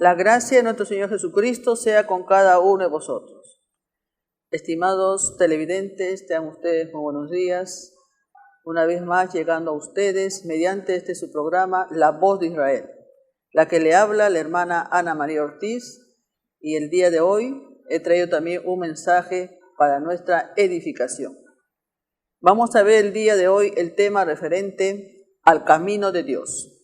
La gracia de nuestro Señor Jesucristo sea con cada uno de vosotros. Estimados televidentes, tengan ustedes muy buenos días. Una vez más llegando a ustedes mediante este su programa, La Voz de Israel. La que le habla la hermana Ana María Ortiz, y el día de hoy he traído también un mensaje para nuestra edificación. Vamos a ver el día de hoy el tema referente al camino de Dios.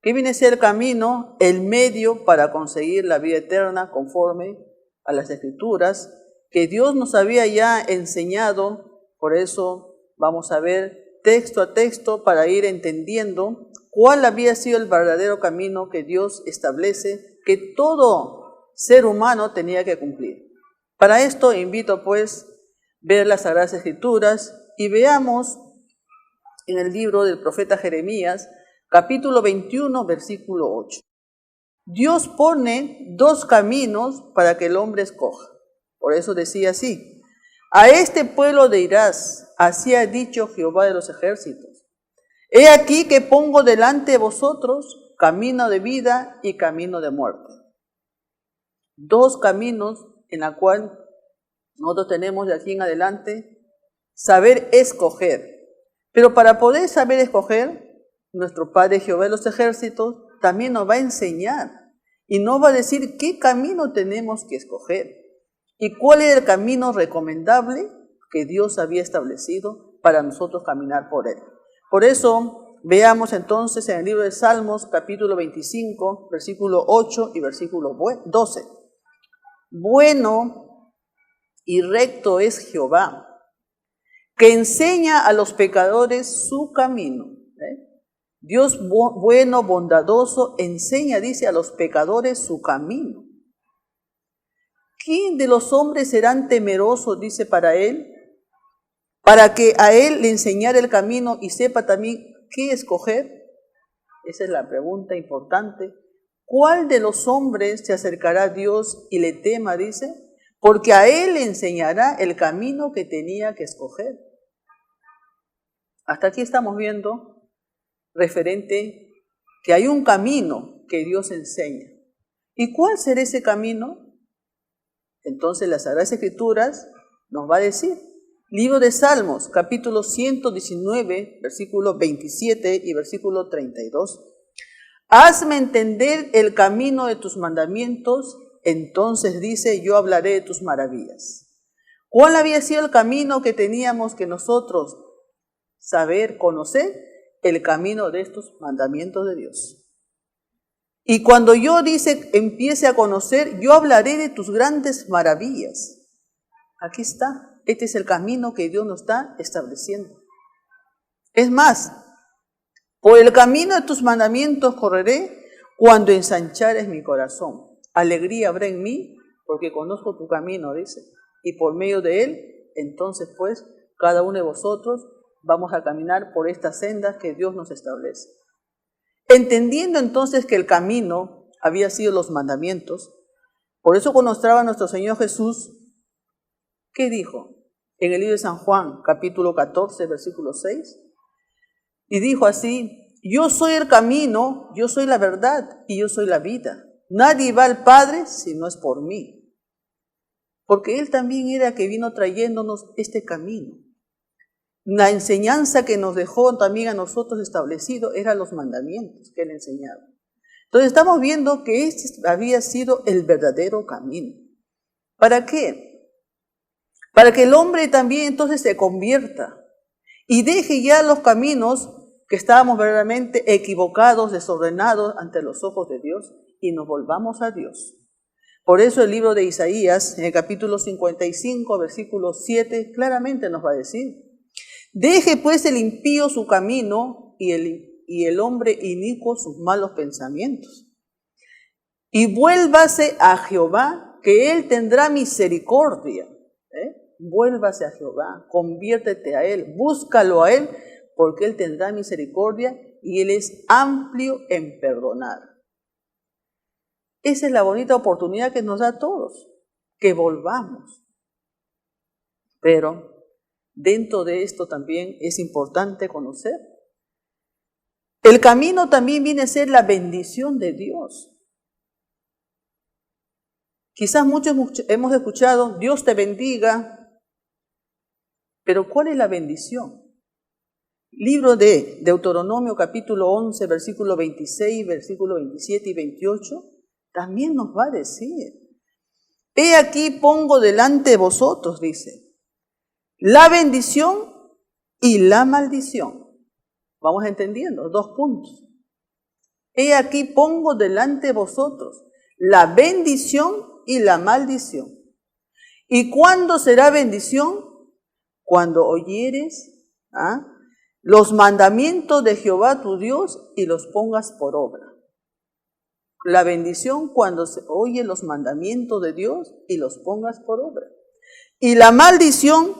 ¿Qué viene a ser el camino? El medio para conseguir la vida eterna conforme a las Escrituras que Dios nos había ya enseñado. Por eso vamos a ver texto a texto para ir entendiendo cuál había sido el verdadero camino que Dios establece, que todo ser humano tenía que cumplir. Para esto invito pues ver las Sagradas Escrituras y veamos en el libro del profeta Jeremías, capítulo 21, versículo 8. Dios pone dos caminos para que el hombre escoja. Por eso decía así: a este pueblo dirás, así ha dicho Jehová de los ejércitos: he aquí que pongo delante de vosotros camino de vida y camino de muerte. Dos caminos en la cual nosotros tenemos de aquí en adelante saber escoger. Pero para poder saber escoger, nuestro Padre Jehová de los ejércitos también nos va a enseñar y nos va a decir qué camino tenemos que escoger y cuál es el camino recomendable que Dios había establecido para nosotros caminar por él. Por eso veamos entonces en el libro de Salmos, capítulo 25, versículo 8 y versículo 12. Bueno y recto es Jehová, que enseña a los pecadores su camino. Dios bueno, bondadoso, enseña, dice, a los pecadores su camino. ¿Quién de los hombres serán temerosos, dice, para él? Para que a él le enseñara el camino y sepa también qué escoger. Esa es la pregunta importante. ¿Cuál de los hombres se acercará a Dios y le tema, dice? Porque a él le enseñará el camino que tenía que escoger. Hasta aquí estamos viendo referente que hay un camino que Dios enseña. ¿Y cuál será ese camino? Entonces las Sagradas Escrituras nos va a decir. Libro de Salmos, capítulo 119, versículo 27 y versículo 32. Hazme entender el camino de tus mandamientos, entonces dice, yo hablaré de tus maravillas. ¿Cuál había sido el camino que teníamos que nosotros saber, conocer? El camino de estos mandamientos de Dios. Y cuando yo, dice, empiece a conocer, yo hablaré de tus grandes maravillas. Aquí está. Este es el camino que Dios nos está estableciendo. Es más, por el camino de tus mandamientos correré cuando ensanchares mi corazón. Alegría habrá en mí porque conozco tu camino, dice. Y por medio de él, entonces pues, cada uno de vosotros vamos a caminar por estas sendas que Dios nos establece. Entendiendo entonces que el camino había sido los mandamientos, por eso cuando estaba nuestro Señor Jesús, ¿qué dijo? En el libro de San Juan, capítulo 14, versículo 6, y dijo así: yo soy el camino, yo soy la verdad y yo soy la vida. Nadie va al Padre si no es por mí. Porque Él también era el que vino trayéndonos este camino. La enseñanza que nos dejó también a nosotros establecido eran los mandamientos que Él enseñaba. Entonces estamos viendo que este había sido el verdadero camino. ¿Para qué? Para que el hombre también entonces se convierta y deje ya los caminos que estábamos verdaderamente equivocados, desordenados ante los ojos de Dios y nos volvamos a Dios. Por eso el libro de Isaías, en el capítulo 55, versículo 7, claramente nos va a decir: deje pues el impío su camino y el hombre inicuo sus malos pensamientos. Y vuélvase a Jehová, que él tendrá misericordia. Vuélvase a Jehová, conviértete a él, búscalo a él, porque él tendrá misericordia y él es amplio en perdonar. Esa es la bonita oportunidad que nos da a todos, que volvamos. Pero dentro de esto también es importante conocer. El camino también viene a ser la bendición de Dios. Quizás muchos hemos escuchado, Dios te bendiga, pero ¿cuál es la bendición? Libro de Deuteronomio capítulo 11, versículo 26, versículo 27 y 28, también nos va a decir, he aquí pongo delante de vosotros, dice, la bendición y la maldición. Vamos entendiendo, 2 puntos. He aquí pongo delante de vosotros la bendición y la maldición. ¿Y cuándo será bendición? Cuando oyeres los mandamientos de Jehová tu Dios y los pongas por obra. La bendición cuando se oye los mandamientos de Dios y los pongas por obra. Y la maldición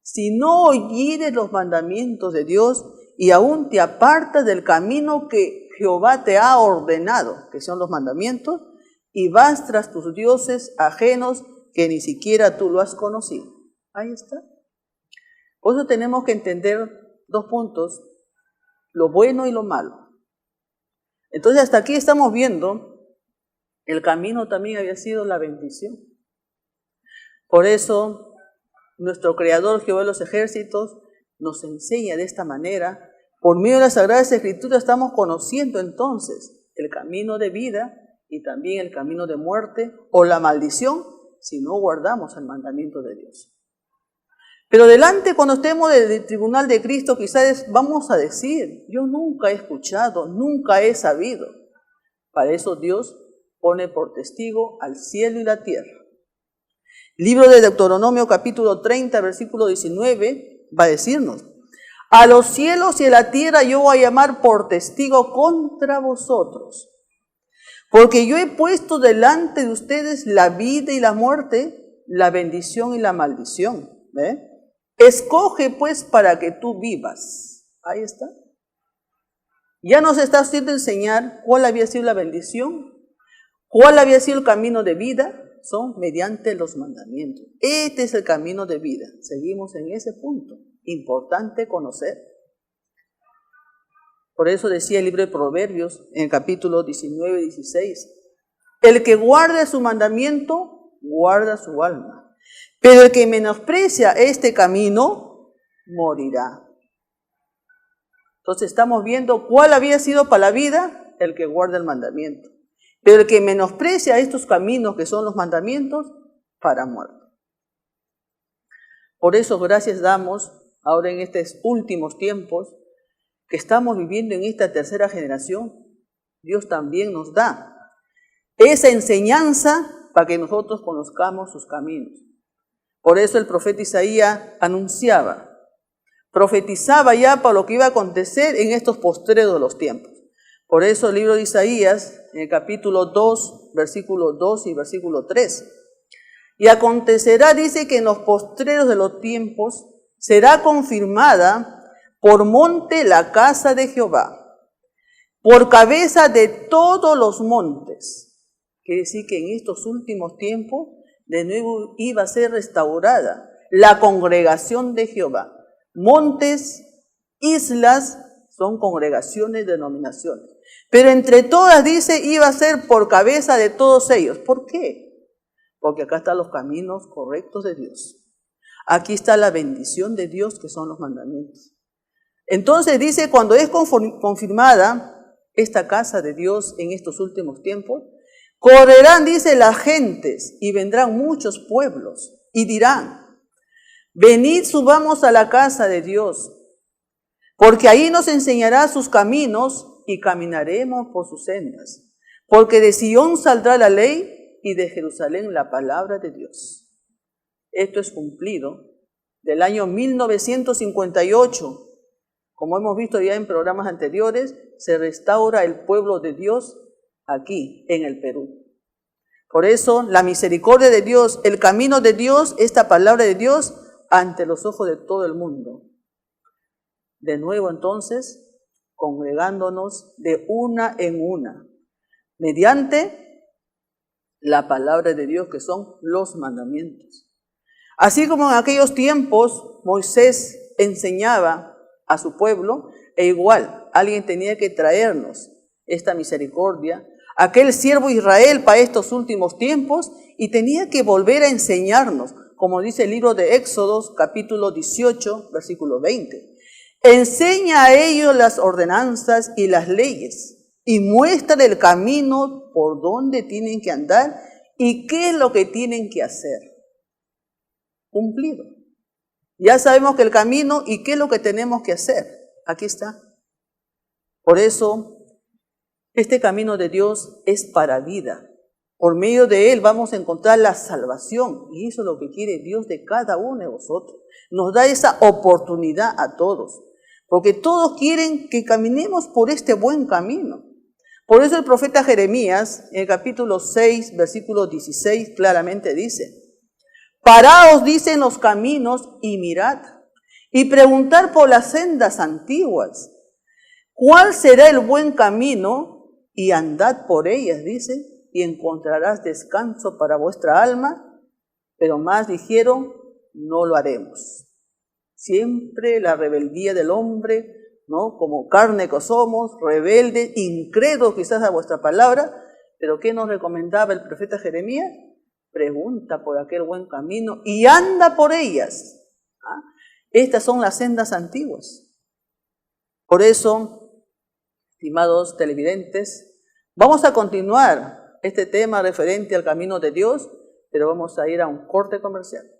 si no oyeres los mandamientos de Dios y aún te apartas del camino que Jehová te ha ordenado, que son los mandamientos, y vas tras tus dioses ajenos que ni siquiera tú lo has conocido. Ahí está. Por eso tenemos que entender 2 puntos, lo bueno y lo malo. Entonces hasta aquí estamos viendo, el camino también había sido la bendición. Por eso nuestro Creador, Jehová de los ejércitos, nos enseña de esta manera. Por medio de las Sagradas Escrituras estamos conociendo entonces el camino de vida y también el camino de muerte o la maldición si no guardamos el mandamiento de Dios. Pero delante, cuando estemos del tribunal de Cristo, quizás vamos a decir, yo nunca he escuchado, nunca he sabido. Para eso Dios pone por testigo al cielo y la tierra. Libro de Deuteronomio capítulo 30, versículo 19, va a decirnos, a los cielos y a la tierra yo voy a llamar por testigo contra vosotros, porque yo he puesto delante de ustedes la vida y la muerte, la bendición y la maldición. ¿Ve? Escoge pues para que tú vivas. Ahí está. Ya nos está haciendo enseñar cuál había sido la bendición, cuál había sido el camino de vida, son mediante los mandamientos. Este es el camino de vida. Seguimos en ese punto. Importante conocer. Por eso decía el libro de Proverbios, en el capítulo 19 y 16, el que guarde su mandamiento, guarda su alma. Pero el que menosprecia este camino, morirá. Entonces estamos viendo cuál había sido para la vida, el que guarda el mandamiento. Pero el que menosprecia estos caminos que son los mandamientos, para muerte. Por eso gracias damos ahora en estos últimos tiempos que estamos viviendo en esta tercera generación. Dios también nos da esa enseñanza para que nosotros conozcamos sus caminos. Por eso el profeta Isaías profetizaba ya para lo que iba a acontecer en estos postreros de los tiempos. Por eso el libro de Isaías, en el capítulo 2, versículo 2 y versículo 3. Y acontecerá, dice, que en los postreros de los tiempos será confirmada por monte la casa de Jehová, por cabeza de todos los montes. Quiere decir que en estos últimos tiempos de nuevo iba a ser restaurada la congregación de Jehová. Montes, islas, son congregaciones, denominaciones. Pero entre todas, dice, iba a ser por cabeza de todos ellos. ¿Por qué? Porque acá están los caminos correctos de Dios. Aquí está la bendición de Dios, que son los mandamientos. Entonces dice, cuando es confirmada esta casa de Dios en estos últimos tiempos, correrán, dice, las gentes y vendrán muchos pueblos y dirán, venid, subamos a la casa de Dios, porque ahí nos enseñará sus caminos y caminaremos por sus sendas. Porque de Sión saldrá la ley y de Jerusalén la palabra de Dios. Esto es cumplido del año 1958. Como hemos visto ya en programas anteriores, se restaura el pueblo de Dios aquí en el Perú. Por eso la misericordia de Dios, el camino de Dios, esta palabra de Dios ante los ojos de todo el mundo. De nuevo entonces, congregándonos de una en una, mediante la palabra de Dios que son los mandamientos. Así como en aquellos tiempos Moisés enseñaba a su pueblo, e igual alguien tenía que traernos esta misericordia, aquel siervo Israel para estos últimos tiempos, y tenía que volver a enseñarnos, como dice el libro de Éxodos, capítulo 18, versículo 20. Enseña a ellos las ordenanzas y las leyes, y muestra el camino por donde tienen que andar y qué es lo que tienen que hacer. Cumplido. Ya sabemos que el camino y qué es lo que tenemos que hacer. Aquí está. Por eso, este camino de Dios es para vida. Por medio de él vamos a encontrar la salvación. Y eso es lo que quiere Dios de cada uno de vosotros. Nos da esa oportunidad a todos. Porque todos quieren que caminemos por este buen camino. Por eso el profeta Jeremías, en el capítulo 6, versículo 16, claramente dice: paraos, dicen los caminos, y mirad, y preguntar por las sendas antiguas, ¿cuál será el buen camino? Y andad por ellas, dice, y encontrarás descanso para vuestra alma. Pero más dijeron, no lo haremos. Siempre la rebeldía del hombre, ¿no? Como carne que somos, rebeldes, incrédulos quizás a vuestra palabra. Pero ¿qué nos recomendaba el profeta Jeremías? Pregunta por aquel buen camino y anda por ellas. ¿Ah? Estas son las sendas antiguas. Por eso, estimados televidentes, vamos a continuar este tema referente al camino de Dios, pero vamos a ir a un corte comercial.